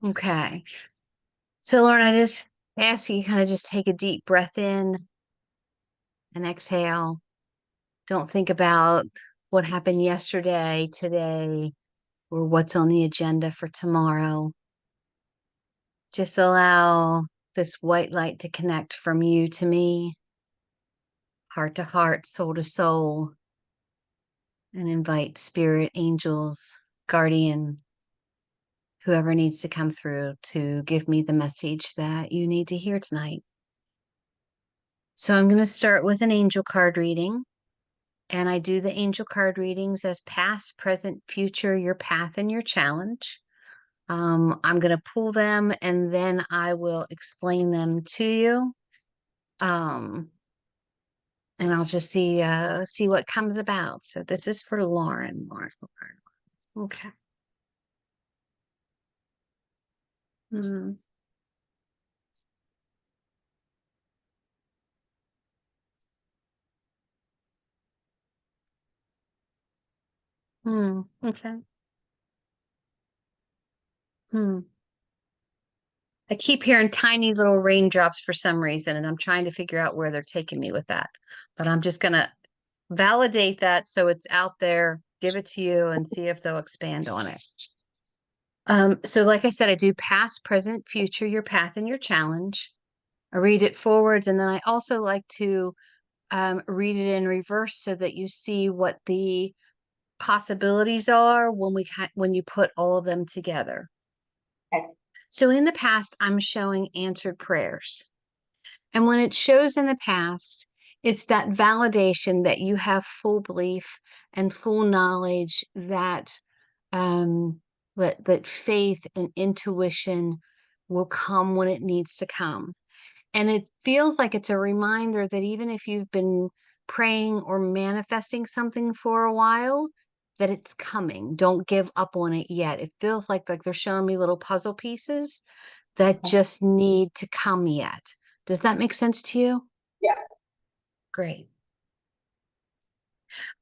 Okay. So, Lauren, I just ask you kind of just take a deep breath in and exhale. Don't think about what happened yesterday, today, or what's on the agenda for tomorrow. Just allow this white light to connect from you to me, heart to heart, soul to soul, and invite spirit, angels, guardian, whoever needs to come through to give me the message that you need to hear tonight. So I'm going to start with an angel card reading. And I do the angel card readings as past, present, future, your path, and your challenge. I'm going to pull them and then I will explain them to you. Um, and I'll just see what comes about. So this is for Lauren. Lauren. Okay. Mm, okay. Hmm. I keep hearing tiny little raindrops for some reason, and I'm trying to figure out where they're taking me with that. But I'm just gonna validate that so it's out there, give it to you, and see if they'll expand on it. So like I said, I do past, present, future, your path, and your challenge. I read it forwards, and then I also like to read it in reverse so that you see what the possibilities are when you put all of them together. Okay. So in the past, I'm showing answered prayers. And when it shows in the past, it's that validation that you have full belief and full knowledge that um, that faith and intuition will come when it needs to come. And it feels like it's a reminder that even if you've been praying or manifesting something for a while, that it's coming. Don't give up on it yet. It feels like they're showing me little puzzle pieces that just need to come yet. Does that make sense to you? Yeah. Great.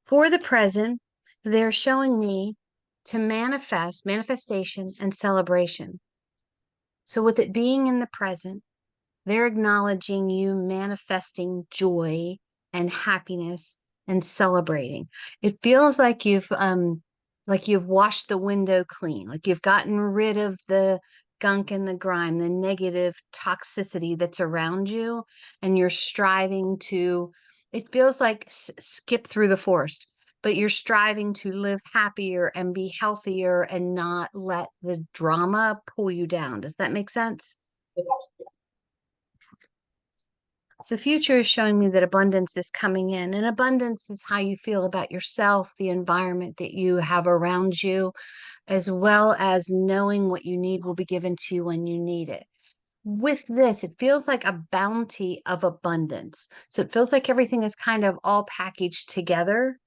For the present, they're showing me to manifestation and celebration. So, with it being in the present, they're acknowledging you manifesting joy and happiness and celebrating. It feels like you've washed the window clean, like you've gotten rid of the gunk and the grime, the negative toxicity that's around you, and you're striving to, it feels like skip through the forest, but you're striving to live happier and be healthier and not let the drama pull you down. Does that make sense? The future is showing me that abundance is coming in, and abundance is how you feel about yourself, the environment that you have around you, as well as knowing what you need will be given to you when you need it. With this, it feels like a bounty of abundance. So it feels like everything is kind of all packaged together.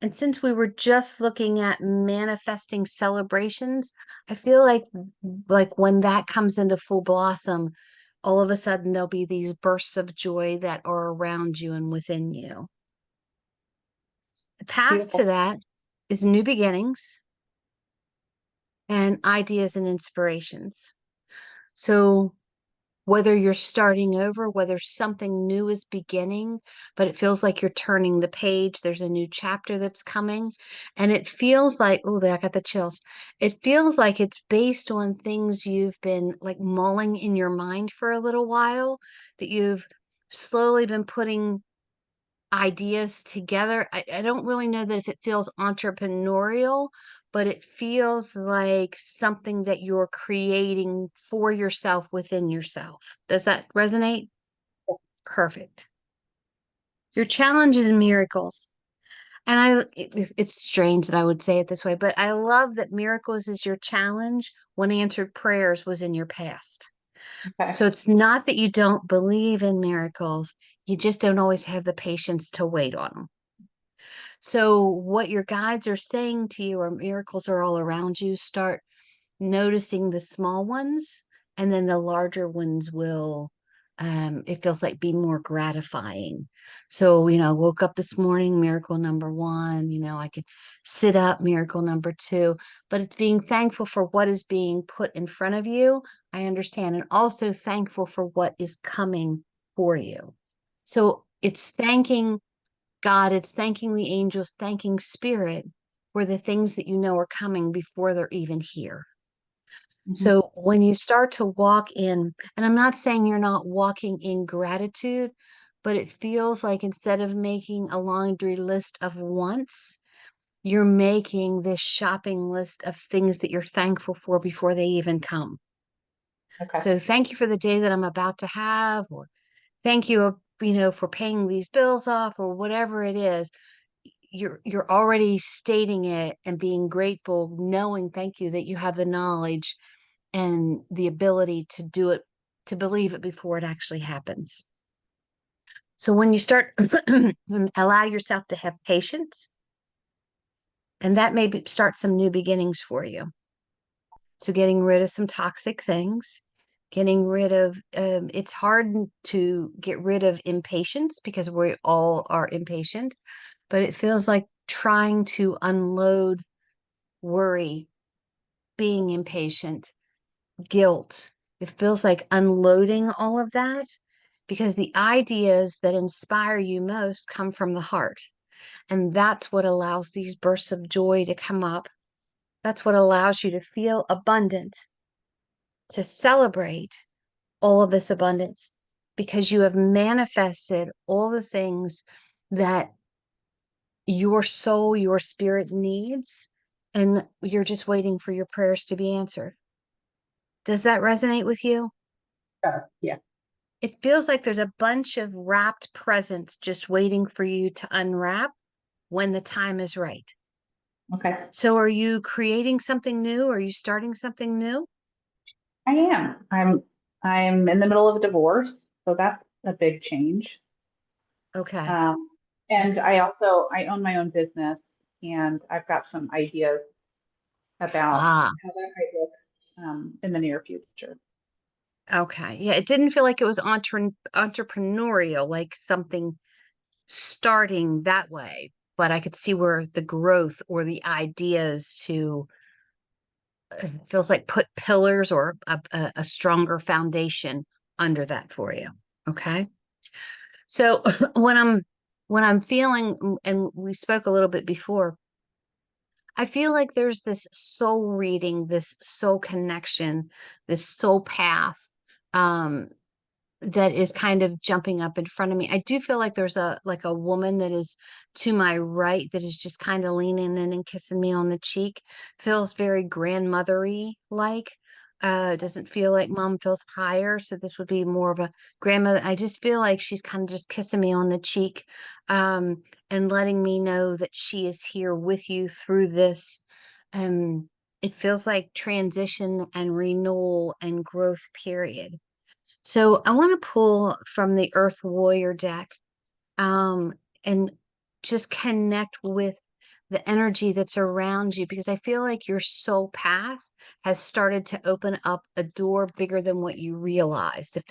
And since we were just looking at manifesting celebrations, I feel like when that comes into full blossom, all of a sudden there'll be these bursts of joy that are around you and within you. The path to Beautiful. that is new beginnings and ideas and inspirations. So whether you're starting over, whether something new is beginning, but it feels like you're turning the page. There's a new chapter that's coming. And it feels like, oh, I got the chills. It feels like it's based on things you've been like mulling in your mind for a little while, that you've slowly been putting ideas together. I don't really know that if it feels entrepreneurial, but it feels like something that you're creating for yourself within yourself. Does that resonate? Perfect. Your challenge is miracles. And it's strange that I would say it this way, but I love that miracles is your challenge when answered prayers was in your past. Okay. So it's not that you don't believe in miracles, you just don't always have the patience to wait on them. So, what your guides are saying to you, or miracles are all around you, start noticing the small ones, and then the larger ones will it feels like be more gratifying. So, I woke up this morning, miracle number one, I could sit up, miracle number two, but it's being thankful for what is being put in front of you. I understand. And also thankful for what is coming for you. So it's thanking God, it's thanking the angels, thanking spirit for the things that are coming before they're even here. Mhm. So when you start to walk in, and I'm not saying you're not walking in gratitude, but it feels like instead of making a laundry list of wants, you're making this shopping list of things that you're thankful for before they even come. Okay. So thank you for the day that I'm about to have, or thank you, for paying these bills off, or whatever it is. You're already stating it and being grateful, knowing, thank you, that you have the knowledge and the ability to do it, to believe it before it actually happens. So when you start, allow yourself to have patience, and that may start some new beginnings for you. So getting rid of some toxic things, getting rid of, it's hard to get rid of impatience because we all are impatient, but it feels like trying to unload worry, being impatient, guilt. It feels like unloading all of that because the ideas that inspire you most come from the heart. And that's what allows these bursts of joy to come up. That's what allows you to feel abundant, to celebrate all of this abundance because you have manifested all the things that your soul, your spirit needs. And you're just waiting for your prayers to be answered. Does that resonate with you? Yeah. It feels like there's a bunch of wrapped presents just waiting for you to unwrap when the time is right. Okay. So are you creating something new? Are you starting something new? I am. I'm in the middle of a divorce, so that's a big change. Okay. Um, and I own my own business, and I've got some ideas about Ah, how that might look in the near future. okay. Yeah, it didn't feel like it was entrepreneurial, like something starting that way, but I could see where the growth or the ideas to feels like put pillars or a stronger foundation under that for you. Okay. So when I'm feeling, and we spoke a little bit before, I feel like there's this soul reading, this soul connection, this soul path. Um, that is kind of jumping up in front of me. I do feel like there's a woman that is to my right that is just kind of leaning in and kissing me on the cheek. Feels very grandmothery like. Doesn't feel like mom, feels higher. So this would be more of a grandmother. I just feel like she's kind of just kissing me on the cheek, um, and letting me know that she is here with you through this. Um, it feels like transition and renewal and growth period. So I want to pull from the Earth Warrior deck, um, and just connect with the energy that's around you because I feel like your soul path has started to open up a door bigger than what you realized, if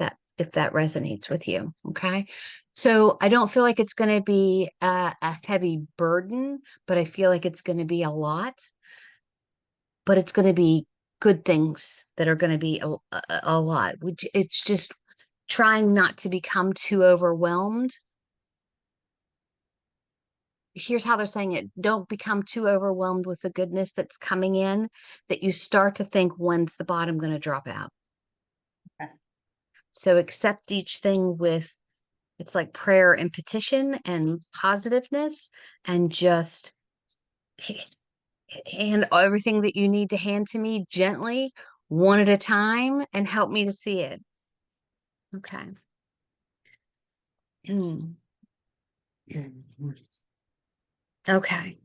that resonates with you. Okay. So I don't feel like it's going to be a heavy burden, but I feel like it's going to be a lot, but it's going to be good things that are going to be a lot. It's just trying not to become too overwhelmed. Here's how they're saying it. Don't become too overwhelmed with the goodness that's coming in that you start to think, when's the bottom going to drop out? Okay. So accept each thing with, it's like prayer and petition and positiveness, and just hand everything that you need to hand to me gently, one at a time, and help me to see it. Okay. Okay.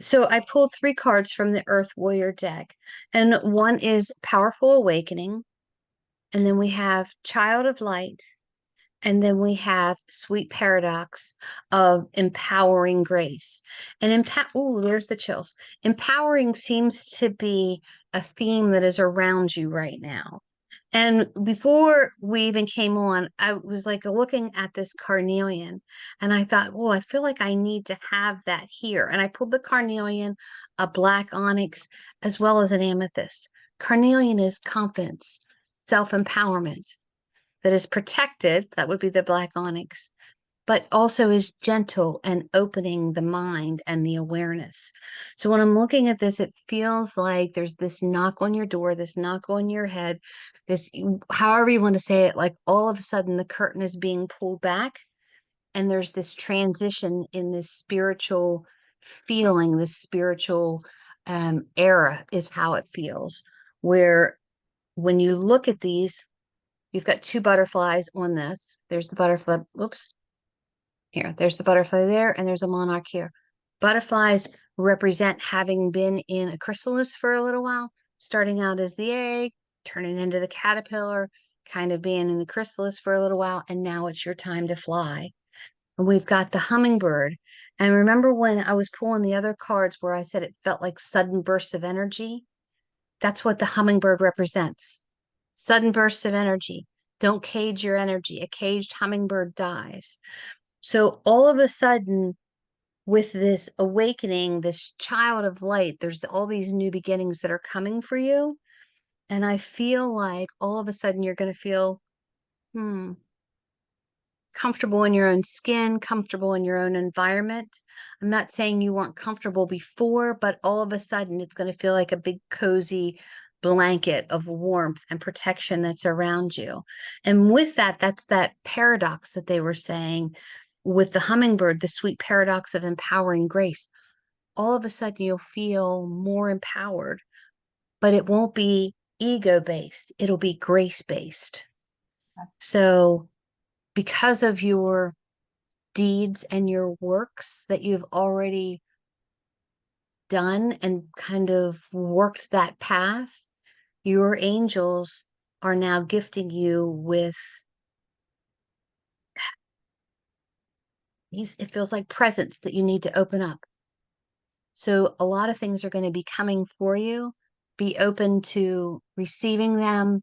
So I pulled three cards from the Earth Warrior deck, and one is Powerful Awakening, and then we have Child of Light, and then we have Sweet Paradox of Empowering Grace. And oh, there's the chills. Empowering seems to be a theme that is around you right now. And before we even came on, I was like looking at this carnelian and I thought, oh, I feel like I need to have that here. And I pulled the carnelian, a black onyx, as well as an amethyst. Carnelian is confidence, self-empowerment that is protected. That would be the black onyx, but also is gentle and opening the mind and the awareness. So when I'm looking at this, it feels like there's this knock on your door, this knock on your head, this, however you want to say it, like all of a sudden the curtain is being pulled back and there's this transition in this spiritual feeling, this spiritual era is how it feels, where when you look at these, you've got two butterflies on this. There's the butterfly. Oops, here, there's the butterfly there, and there's a monarch here. Butterflies represent having been in a chrysalis for a little while, starting out as the egg, turning into the caterpillar, kind of being in the chrysalis for a little while, and now it's your time to fly. And we've got the hummingbird. And remember when I was pulling the other cards where I said it felt like sudden bursts of energy? That's what the hummingbird represents. Sudden bursts of energy. Don't cage your energy. A caged hummingbird dies. So all of a sudden, with this awakening, this child of light, there's all these new beginnings that are coming for you. And I feel like all of a sudden you're going to feel hmm, comfortable in your own skin, comfortable in your own environment. I'm not saying you weren't comfortable before, but all of a sudden it's going to feel like a big cozy blanket of warmth and protection that's around you. And with that, that's that paradox that they were saying with the hummingbird, the sweet paradox of empowering grace. All of a sudden you'll feel more empowered, but it won't be ego based, it'll be grace based. So, because of your deeds and your works that you've already done and kind of worked that path, your angels are now gifting you with these, it feels like presents that you need to open up. So a lot of things are going to be coming for you. Be open to receiving them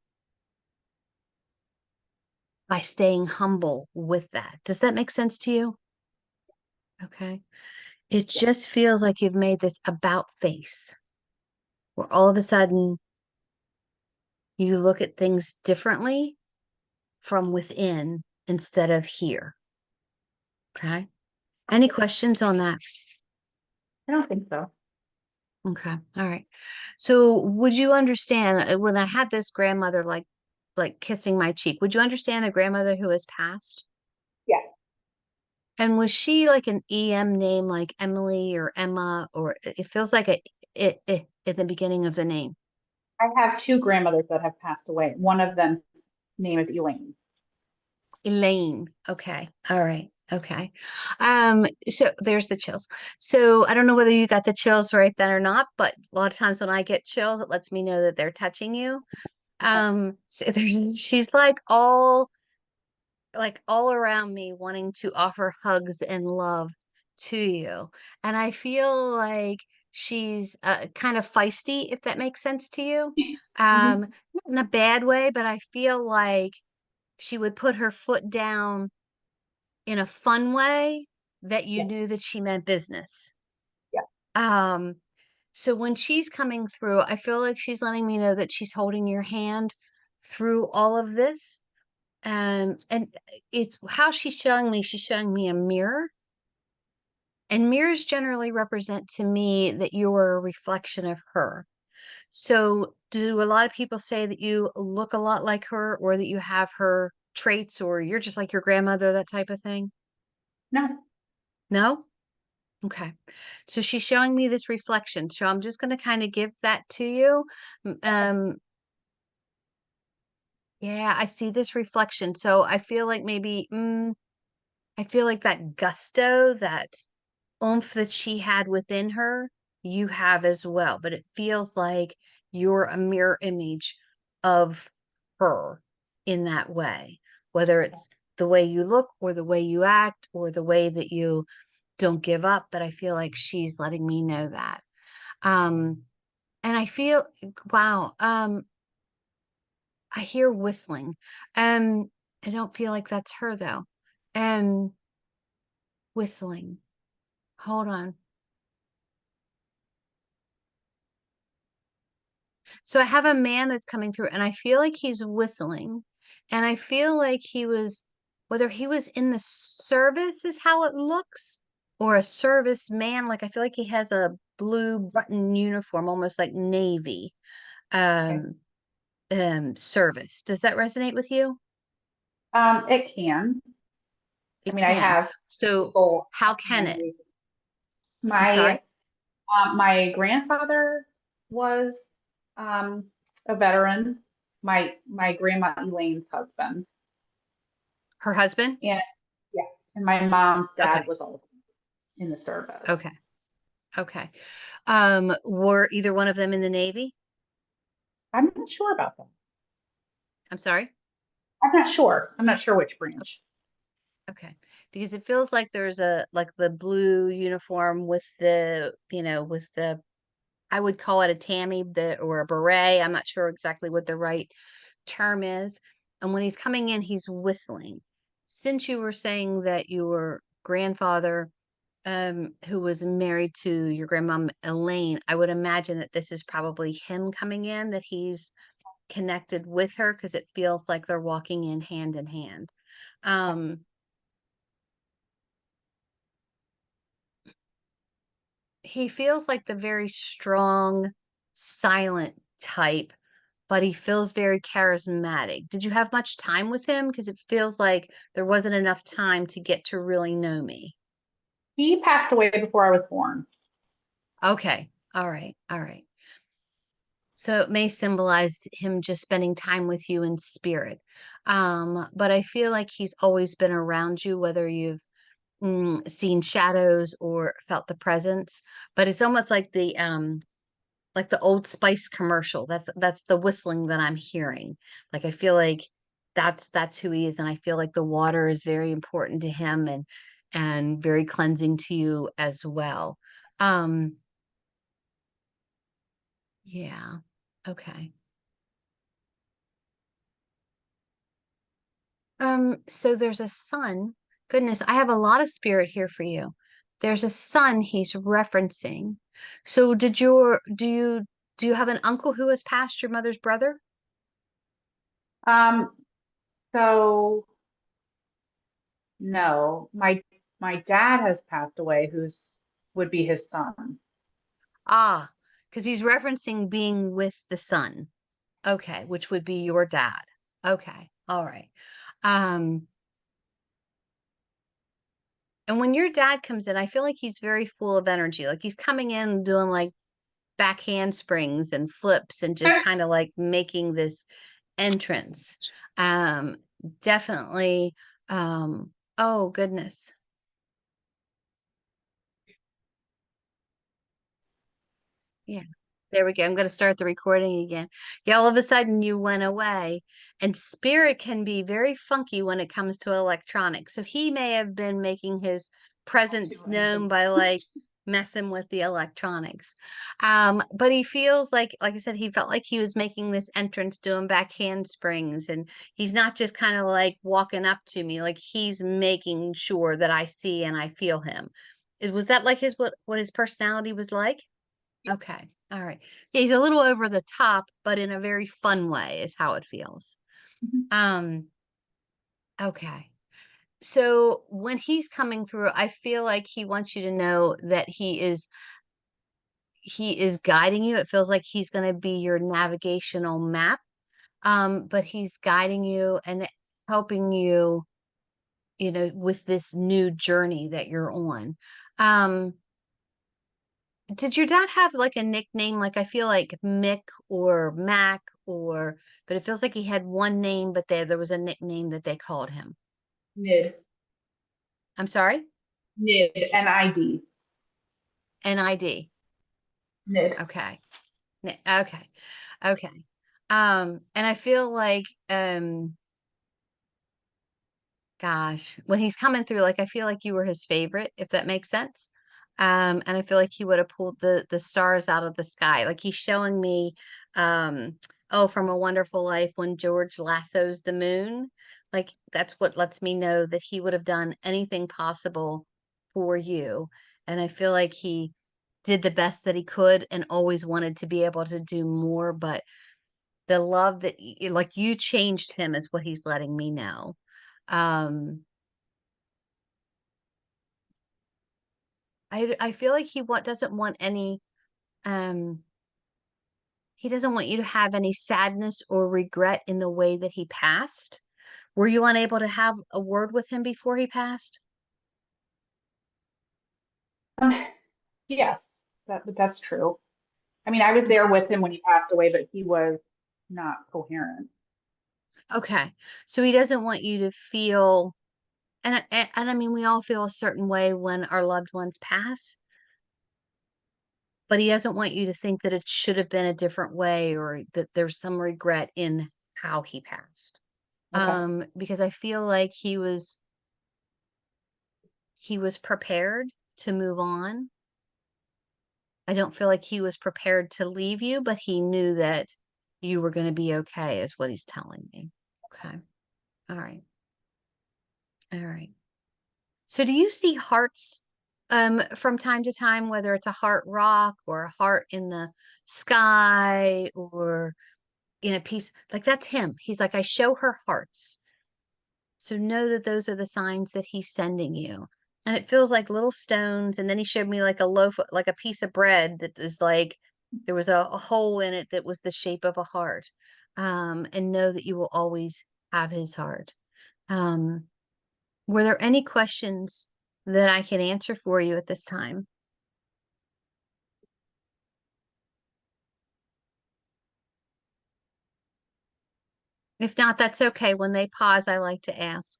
by staying humble with that. Does that make sense to you? Okay. It just feels like you've made this about face where all of a sudden you look at things differently from within instead of here. Okay. Any questions on that? I don't think so. Okay. All right. So would you understand when I had this grandmother like kissing my cheek, would you understand a grandmother who has passed? Yeah. And was she like an EM name like Emily or Emma, or it feels like it at the beginning of the name? I have two grandmothers that have passed away. One of them's name is Elaine. Elaine. Okay. All right. Okay. So there's the chills. So I don't know whether you got the chills right then or not, but a lot of times when I get chills, it lets me know that they're touching you. So there's she's like all around me wanting to offer hugs and love to you. And I feel like she's kind of feisty, if that makes sense to you. Mhm. Not in a bad way, but I feel like she would put her foot down in a fun way that you Yeah. knew that she meant business. Yeah. Um, so when she's coming through, I feel like she's letting me know that she's holding your hand through all of this. And it's how she's showing me a mirror. And mirrors generally represent to me that you're a reflection of her. So do a lot of people say that you look a lot like her or that you have her traits or you're just like your grandmother, that type of thing? No. No? Okay. So she's showing me this reflection. So I'm just going to kind of give that to you. Um, yeah, I see this reflection. So I feel like maybe, I feel like that gusto, that oomph that she had within her, you have as well. But it feels like you're a mirror image of her in that way, whether it's the way you look or the way you act or the way that you don't give up. But I feel like she's letting me know that. Um, and I feel, wow, I hear whistling. Um, I don't feel like that's her though. Um, whistling. Hold on. So I have a man that's coming through and I feel like he's whistling. And I feel like he was, whether he was in the service is how it looks, or a service man. Like I feel like he has a blue button uniform, almost like Navy Okay. um service. Does that resonate with you? It can. I It mean, I can. have So people how in my can it? life. I'm My sorry. my grandfather was um, a veteran. My grandma Elaine's husband, Her husband? and yes, and my mom's dad Okay. was also in the service. Okay. Okay. Were either one of them in the Navy? I'm not sure about that. I'm sorry. I'm not sure. I'm not sure which branch. Okay. Because it feels like there's a like the blue uniform with the, with the I would call it a tammy or a beret. I'm not sure exactly what the right term is. And when he's coming in, he's whistling. Since you were saying that your grandfather, who was married to your grandmom Elaine, I would imagine that this is probably him coming in, that he's connected with her because it feels like they're walking in hand in hand. Um, he feels like the very strong, silent type, but he feels very charismatic. Did you have much time with him? Because it feels like there wasn't enough time to get to really know me. He passed away before I was born. Okay. All right. All right. So it may symbolize him just spending time with you in spirit. But I feel like he's always been around you, whether you've seen shadows or felt the presence. But it's almost like the Old Spice commercial. That's the whistling that I'm hearing. Like I feel like that's who he is, and I feel like the water is very important to him and very cleansing to you as well. Um, yeah. Okay. So there's a son. Goodness, I have a lot of spirit here for you. There's a son he's referencing. So do you have an uncle who has passed, your mother's brother? Um, so no, my dad has passed away, who's would be his son. Ah, because he's referencing being with the son. Okay, which would be your dad. Okay, all right. Um, and when your dad comes in, I feel like he's very full of energy. Like he's coming in doing like back handsprings and flips and just kind of like making this entrance. Um, definitely. Oh goodness. Yeah. There we go. I'm going to start the recording again. Yeah, all of a sudden you went away. And spirit can be very funky when it comes to electronics. So he may have been making his presence known by like messing with the electronics. But he feels like I said, he felt like he was making this entrance doing back handsprings. And he's not just kind of like walking up to me, like he's making sure that I see and I feel him. Was that like what his personality was like? Okay. All right. Yeah, he's a little over the top, but in a very fun way is how it feels. Um, okay. So when he's coming through, I feel like he wants you to know that he is guiding you. It feels like he's going to be your navigational map. But he's guiding you and helping you, with this new journey that you're on. Um, Did your dad have like a nickname? Like I feel like Mick or Mac but it feels like he had one name, but there was a nickname that they called him. Nid, I'm sorry? Nid, Nid, NID. Nid. Okay. Okay. Okay. And I feel like, gosh, when he's coming through, like I feel like you were his favorite, if that makes sense. And I feel like he would have pulled the stars out of the sky. Like he's showing me, um, oh, from A Wonderful Life when George lassos the moon. Like that's what lets me know that he would have done anything possible for you. And I feel like he did the best that he could and always wanted to be able to do more. But the love that like you changed him is what he's letting me know. Um, I feel like doesn't want any um he doesn't want you to have any sadness or regret in the way that he passed. Were you unable to have a word with him before he passed? Um, yes, that's true. I mean, I was there with him when he passed away, but he was not coherent. Okay. So he doesn't want you to feel, and I mean, we all feel a certain way when our loved ones pass, but he doesn't want you to think that it should have been a different way or that there's some regret in how he passed. Okay. Because I feel like he was prepared to move on. I don't feel like he was prepared to leave you, but he knew that you were going to be okay, is what he's telling me. Okay. All right. All right. So do you see hearts from time to time, whether it's a heart rock or a heart in the sky or in a piece like that's him. He's like, I show her hearts. So know that those are the signs that he's sending you. And it feels like little stones. And then he showed me like a loaf, like a piece of bread that is like there was a hole in it that was the shape of a heart. And know that you will always have his heart. Um, were there any questions that I can answer for you at this time? If not, that's okay. When they pause, I like to ask.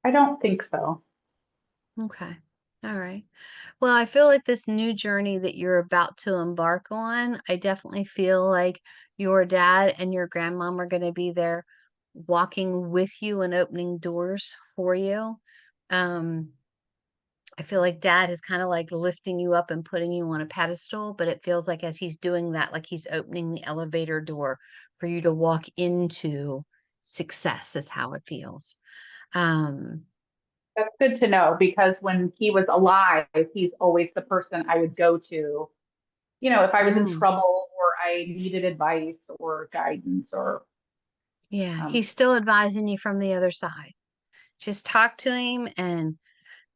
I don't think so. Okay. All right. Well, I feel like this new journey that you're about to embark on, I definitely feel like your dad and your grandmom are going to be there walking with you and opening doors for you. Um, I feel like dad is kind of like lifting you up and putting you on a pedestal, but it feels like as he's doing that, like he's opening the elevator door for you to walk into success, is how it feels. Um, That's good to know because when he was alive, he's always the person I would go to, if I was in mm. trouble or I needed advice or guidance or, Yeah, um, he's still advising you from the other side. Just talk to him and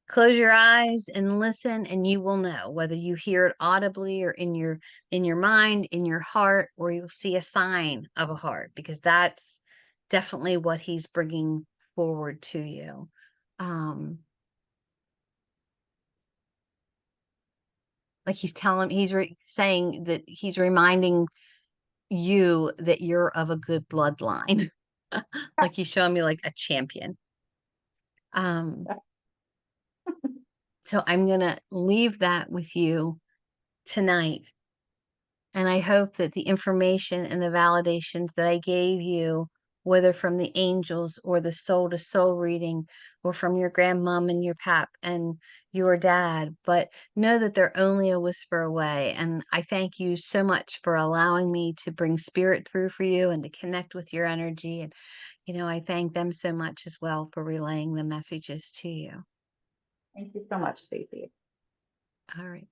close your eyes and listen, and you will know whether you hear it audibly or in your mind, in your heart, or you'll see a sign of a heart, because that's definitely what he's bringing forward to you. Um, like he's telling, saying that he's reminding you that you're of a good bloodline. Like he's showing me like a champion. Um, So I'm going to leave that with you tonight. And I hope that the information and the validations that I gave you, whether from the angels or the soul to soul reading, or from your grandmom and your pap and your dad, but know that they're only a whisper away. And I thank you so much for allowing me to bring spirit through for you and to connect with your energy. And, I thank them so much as well for relaying the messages to you. thank you so much, Stacey. All right.